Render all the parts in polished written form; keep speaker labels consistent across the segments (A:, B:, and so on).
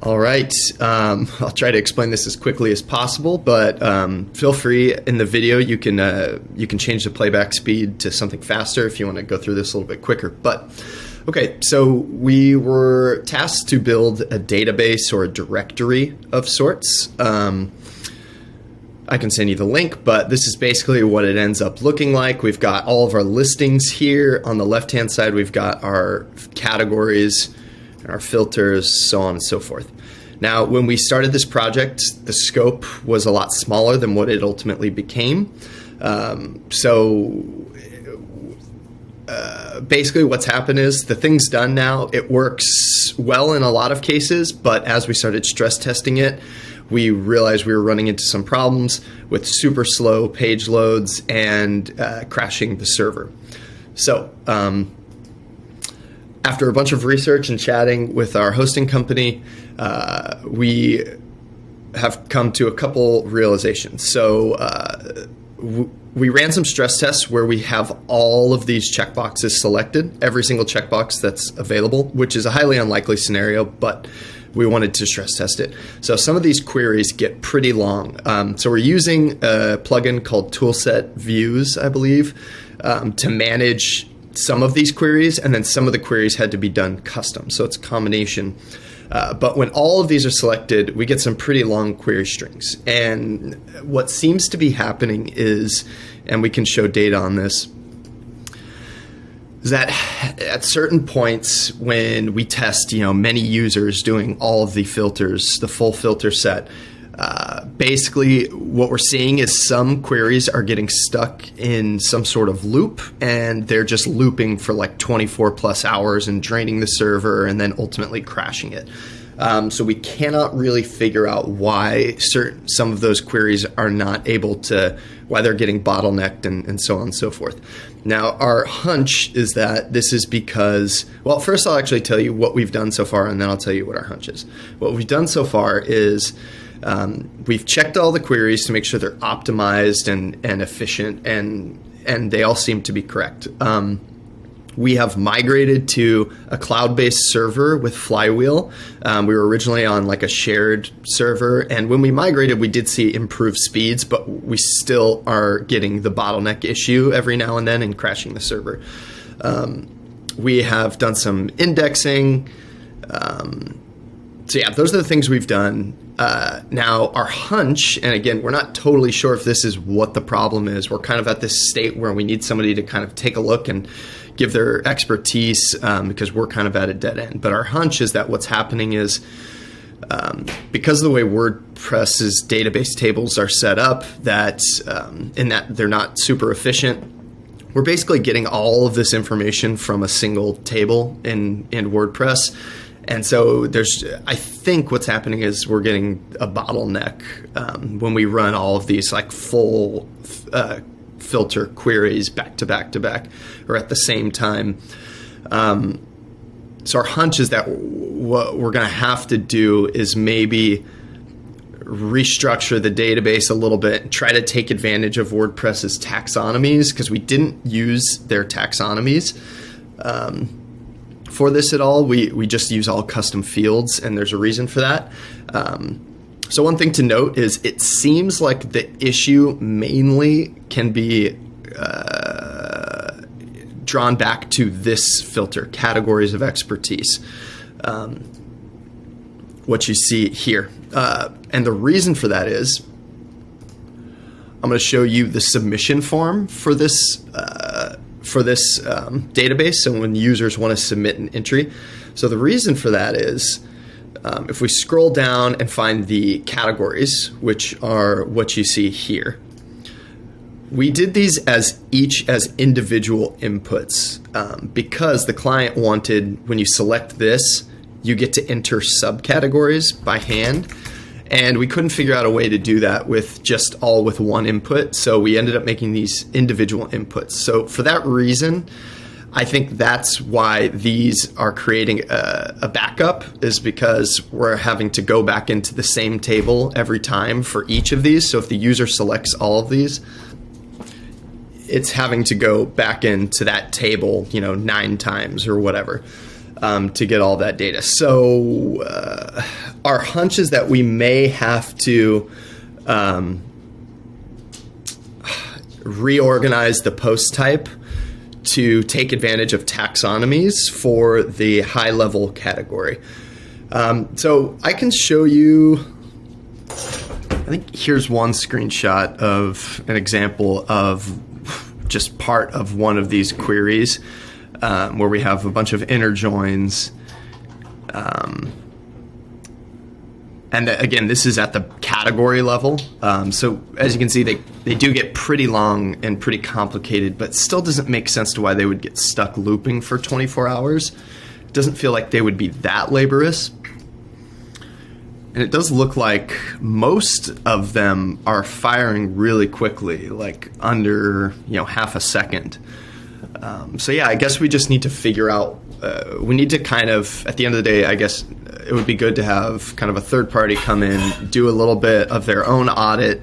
A: All right, I'll try to explain this as quickly as possible, but feel free in the video. You can change the playback speed to something faster if you want to go through this a little bit quicker. But okay, so we were tasked to build a database or a directory of sorts. I can send you the link, but this is basically what it ends up looking like. We've got all of our listings here. On the left-hand side, we've got our categories, our filters, so on and so forth. Now, when we started this project, the scope was a lot smaller than what it ultimately became. Basically what's happened is the thing's done now. It works well in a lot of cases, but as we started stress testing it, we realized we were running into some problems with super slow page loads and crashing the server. So after a bunch of research and chatting with our hosting company, we have come to a couple realizations. So we ran some stress tests where we have all of these checkboxes selected, every single checkbox that's available, which is a highly unlikely scenario, but we wanted to stress test it. So some of these queries get pretty long. So we're using a plugin called Toolset Views, I believe, to manage some of these queries, and then some of the queries had to be done custom. So it's a combination. But when all of these are selected, we get some pretty long query strings. And what seems to be happening is, and we can show data on this, is that at certain points when we test, many users doing all of the filters, the full filter set, basically what we're seeing is some queries are getting stuck in some sort of loop, and they're just looping for like 24 plus hours and draining the server and then ultimately crashing it. So we cannot really figure out why some of those queries are not able to, why they're getting bottlenecked and so on and so forth. Now, our hunch is that this is because, well, first I'll actually tell you what we've done so far, and then I'll tell you what our hunch is. What we've done so far is we've checked all the queries to make sure they're optimized and efficient, and they all seem to be correct. We have migrated to a cloud-based server with Flywheel. We were originally on like a shared server, and when we migrated, we did see improved speeds, but we still are getting the bottleneck issue every now and then and crashing the server. We have done some indexing. So yeah, those are the things we've done. Now, our hunch, and again, we're not totally sure if this is what the problem is. We're kind of at this state where we need somebody to kind of take a look and give their expertise because we're kind of at a dead end. But our hunch is that what's happening is because of the way WordPress's database tables are set up, that in that they're not super efficient, we're basically getting all of this information from a single table in WordPress. And so I think what's happening is we're getting a bottleneck when we run all of these like full filter queries back to back to back or at the same time. So our hunch is that what we're going to have to do is maybe restructure the database a little bit and try to take advantage of WordPress's taxonomies, because we didn't use their taxonomies for this at all. We just use all custom fields, and there's a reason for that. So one thing to note is it seems like the issue mainly can be drawn back to this filter, categories of expertise, what you see here. And the reason for that is I'm going to show you the submission form for this database. So when users want to submit an entry. So the reason for that is if we scroll down and find the categories, which are what you see here, we did these as individual inputs because the client wanted, when you select this, you get to enter subcategories by hand. And we couldn't figure out a way to do that with one input. So we ended up making these individual inputs. So for that reason, I think that's why these are creating a backup, is because we're having to go back into the same table every time for each of these. So if the user selects all of these, it's having to go back into that table, 9 times or whatever. to get all that data. So our hunch is that we may have to reorganize the post type to take advantage of taxonomies for the high level category. So I can show you, I think here's one screenshot of an example of just part of one of these queries where we have a bunch of inner joins. And again, this is at the category level. So as you can see, they do get pretty long and pretty complicated, but still doesn't make sense to why they would get stuck looping for 24 hours. It doesn't feel like they would be that laborious. And it does look like most of them are firing really quickly, like under half a second. So yeah, I guess we just need to figure out, we need to kind of, at the end of the day, I guess it would be good to have kind of a third party come in, do a little bit of their own audit,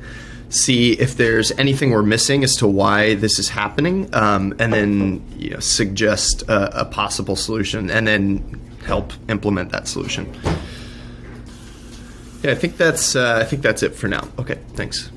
A: see if there's anything we're missing as to why this is happening, and then suggest a possible solution, and then help implement that solution. Yeah, I think that's it for now. Okay, thanks.